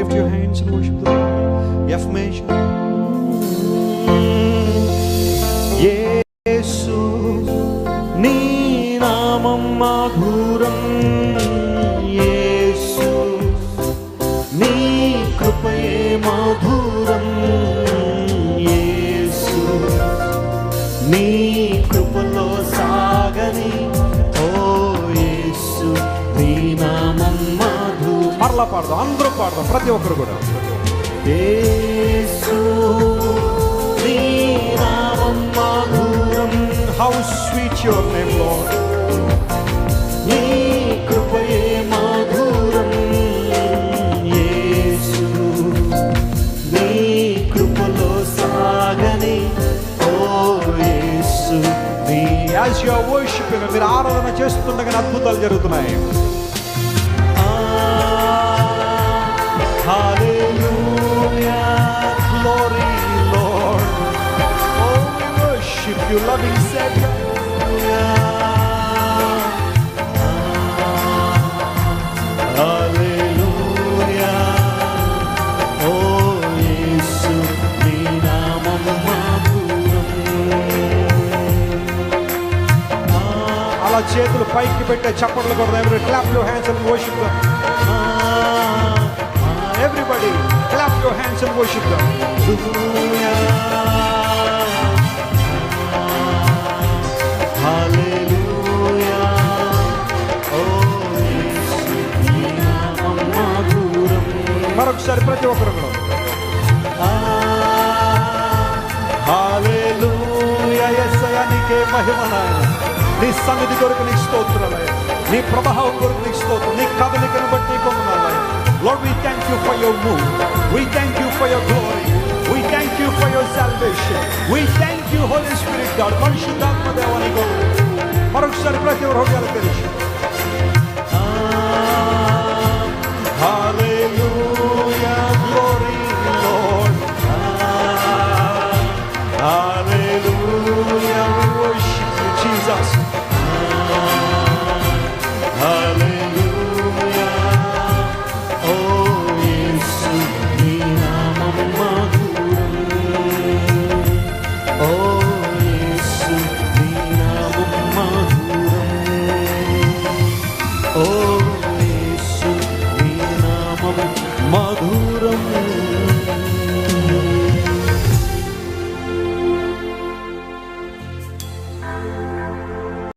lift your hands and worship the Lord. F major. యేసు నీ నామం మధురం, యేసు నీ కృపయే మధురం, యేసు నీ కృపలో సాగని ఓ యేసు నీ నామం మధురం. మరలా పాడదాం, అందరూ పాడదాం, ప్రతి ఒక్కరు కూడా. యేసు నీ నామం మధురం. How sweet your name, Lord. నీ కృపయే మధురం, యేసు నీ కృపలో సాగని ఓ యేసు నీ. As you are worshiping, మీరు ఆరాధన చేస్తుండగా అద్భుతాలు జరుగుతున్నాయి. Hallelujah, glory Lord. Oh, we worship you, loving Savior. Hallelujah. Oh, Yesu నీ నామం మధురం. అలా చేతులు పైకి పెట్టే చప్పట్లు కొడదాం. Everybody clap your hands and worship them. Everybody clap your hands and worship them. Hallelujah. Oh, Yesu నీ నామం మధురం. మరొకసారి ప్రతి ఒక్కరు కూడా. Hallelujah. యేసయ్యా నీకే మహిమ నాయన. నీ సన్నిధి కొరకు నీకు స్తోత్రాలయ్యా, నీ ప్రభావం కొరకు నీకు స్తోత్రం, నీ కదలికను బట్టి నీకు వందనాలయ్యా. Lord, we thank you for your move. We thank you for your glory. We thank you for your salvation. We thank you, Holy Spirit God. పరిశుద్ధాత్మ దేవానికి మరొకసారి ప్రతి ఒక్కరు హృదయాలు తెరిచి